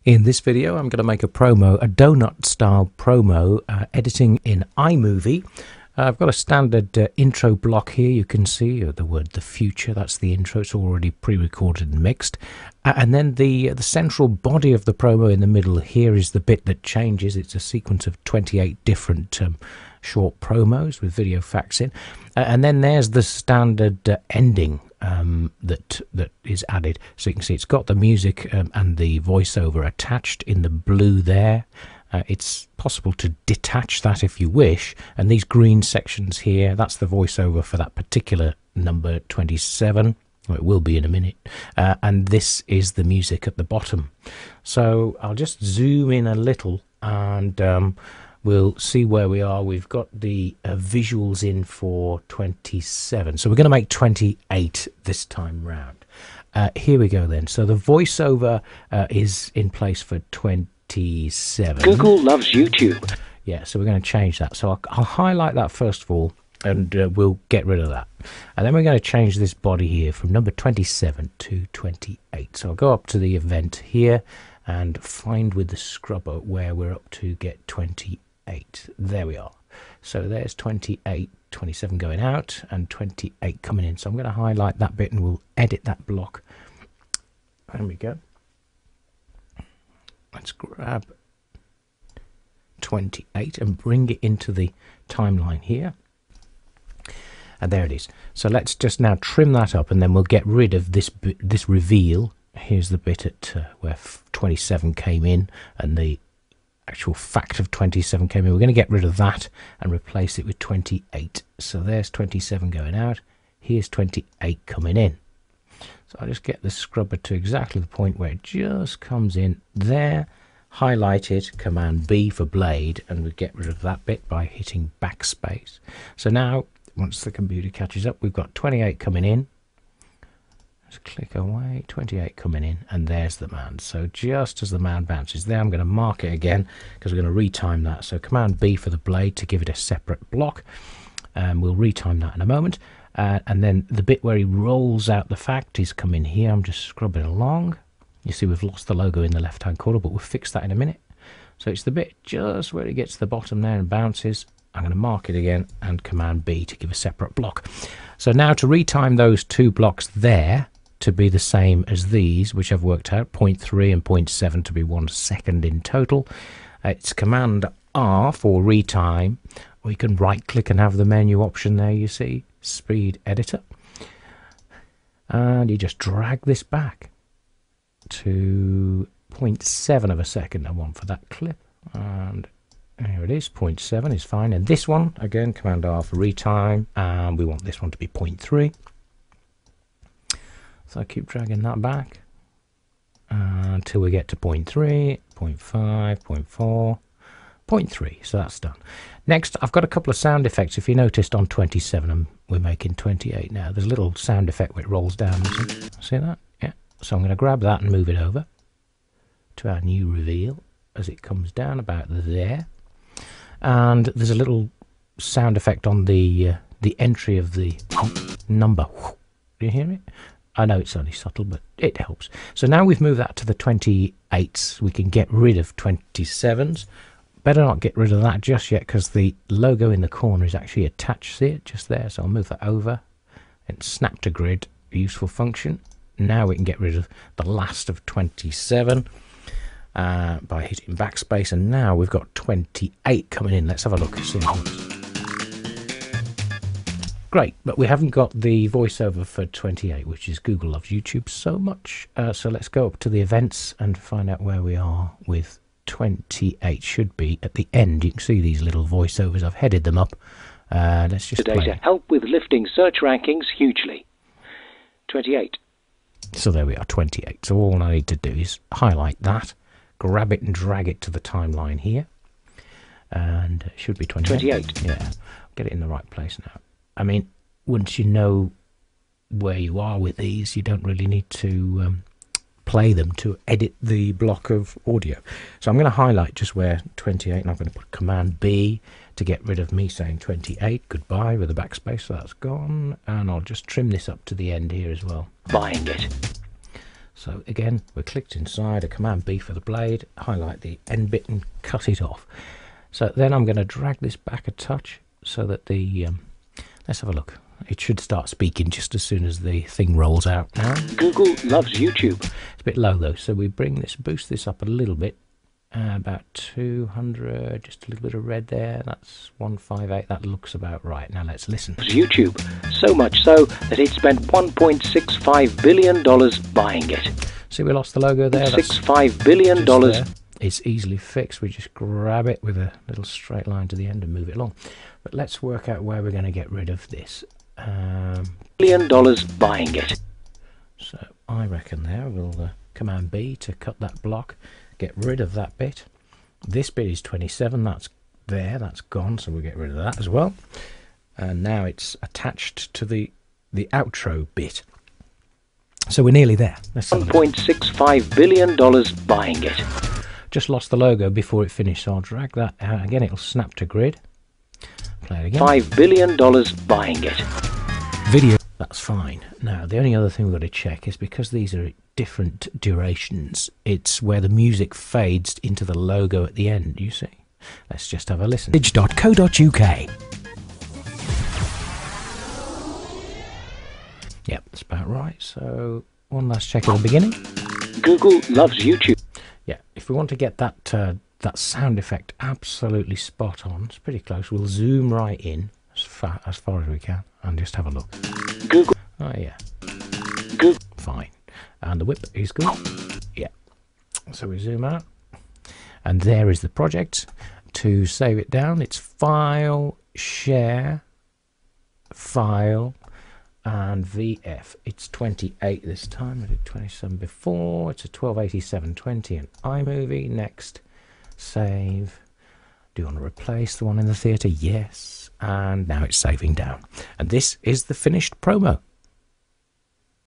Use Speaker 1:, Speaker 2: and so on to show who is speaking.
Speaker 1: In this video, I'm going to make a donut-style promo, editing in iMovie. I've got a standard intro block here. You can see the word "the future." That's the intro. It's already pre-recorded and mixed. And then the central body of the promo in the middle here is the bit that changes. It's a sequence of 28 different short promos with video facts in. And then there's the standard ending that is added. So you can see it's got the music and the voiceover attached in the blue there. It's possible to detach that if you wish, and these green sections here, that's the voiceover for that particular number 27. Well, it will be in a minute, and this is the music at the bottom. So I'll just zoom in a little and we'll see where we are. We've got the visuals in for 27, so we're going to make 28 this time round. Here we go then. So the voiceover is in place for 27.
Speaker 2: Google loves YouTube.
Speaker 1: Yeah, so we're going to change that. So I'll highlight that first of all, and we'll get rid of that. And then we're going to change this body here from number 27 to 28. So I'll go up to the event here and find with the scrubber where we're up to get 28. There we are. So there's 28, 27 going out and 28 coming in. So I'm going to highlight that bit and we'll edit that block. There we go. Let's grab 28 and bring it into the timeline here. And there it is. So let's just now trim that up, and then we'll get rid of this reveal. Here's the bit at where 27 came in and the actual fact of 27 came in. We're going to get rid of that and replace it with 28. So there's 27 going out. Here's 28 coming in. So I'll just get the scrubber to exactly the point where it just comes in there. Highlight it, Command B for blade, and we get rid of that bit by hitting backspace. So now, once the computer catches up, we've got 28 coming in. Just click away, 28 coming in, and there's the man. So just as the man bounces there, I'm going to mark it again because we're going to retime that. So Command B for the blade to give it a separate block. We'll retime that in a moment. And then the bit where he rolls out the fact is coming here. I'm just scrubbing along. You see we've lost the logo in the left-hand corner, but we'll fix that in a minute. So it's the bit just where it gets to the bottom there and bounces. I'm going to mark it again and Command B to give a separate block. So now to retime those two blocks there to be the same as these, which I've worked out, 0.3 and 0.7 to be 1 second in total. It's Command R for retime, or you can right-click and have the menu option there, you see, Speed Editor. And you just drag this back to 0.7 of a second I want for that clip, and here it is. 0.7 is fine, and this one again, Command R for retime, and we want this one to be 0.3. So I keep dragging that back until we get to 0.3, 0.5, 0.4, 0.3. So that's done. Next, I've got a couple of sound effects. If you noticed on 27, we're making 28 now. There's a little sound effect where it rolls down. See that? Yeah. So I'm going to grab that and move it over to our new reveal as it comes down about there. And there's a little sound effect on the entry of the number. Do you hear it? I know it's only subtle, but it helps. So now we've moved that to the 28s. We can get rid of 27s. Better not get rid of that just yet because the logo in the corner is actually attached. See it just there? So I'll move that over and snap to grid, a useful function. Now we can get rid of the last of 27 by hitting backspace, and now we've got 28 coming in. Let's have a look. See how it looks. Great, but we haven't got the voiceover for 28, which is Google loves YouTube so much. So let's go up to the events and find out where we are with 28. Should be at the end. You can see these little voiceovers. I've headed them up. Let's just
Speaker 2: Today
Speaker 1: play.
Speaker 2: to help with lifting search rankings hugely. 28.
Speaker 1: So there we are, 28. So all I need to do is highlight that, grab it and drag it to the timeline here. And it should be 28.
Speaker 2: 28.
Speaker 1: Yeah, get it in the right place now. I mean, once you know where you are with these, you don't really need to play them to edit the block of audio. So I'm going to highlight just where 28, and I'm going to put Command B to get rid of me saying 28, goodbye, with a backspace, so that's gone. And I'll just trim this up to the end here as well.
Speaker 2: Buying it.
Speaker 1: So again, we're clicked inside, a Command B for the blade, highlight the end bit and cut it off. So then I'm going to drag this back a touch so that the, let's have a look. It should start speaking just as soon as the thing rolls out now.
Speaker 2: Google loves YouTube.
Speaker 1: It's a bit low though, so we boost this up a little bit. About 200, just a little bit of red there. That's 158. That looks about right. Now let's listen.
Speaker 2: YouTube, so much so that it spent $1.65 billion buying it.
Speaker 1: See, we lost the logo there.
Speaker 2: $65 billion.
Speaker 1: It's easily fixed. We just grab it with a little straight line to the end and move it along. But let's work out where we're going to get rid of this.
Speaker 2: $1 billion buying it.
Speaker 1: So I reckon there we'll Command B to cut that block. Get rid of that bit. This bit is 27. That's there. That's gone. So we'll get rid of that as well. And now it's attached to the outro bit. So we're nearly there.
Speaker 2: $1.65 billion buying it.
Speaker 1: Just lost the logo before it finished, so I'll drag that out again. It'll snap to grid. Play it again.
Speaker 2: $5 billion buying it.
Speaker 1: Video. That's fine. Now the only other thing we've got to check is because these are different durations, it's where the music fades into the logo at the end, you see. Let's just have a listen. Dig.co.uk. Yep, that's about right. So one last check at the beginning.
Speaker 2: Google loves YouTube.
Speaker 1: Yeah, if we want to get that that sound effect absolutely spot on, it's pretty close. We'll zoom right in as far as we can and just have a look.
Speaker 2: Google.
Speaker 1: Oh yeah.
Speaker 2: Google.
Speaker 1: Fine. And the whip is good. Yeah. So we zoom out. And there is the project. To save it down, it's File, Share, File, and VF. It's 28 this time. I did 27 before. It's a 128720 and iMovie. Next, save. Do you want to replace the one in the theatre? Yes. And now it's saving down. And this is the finished promo.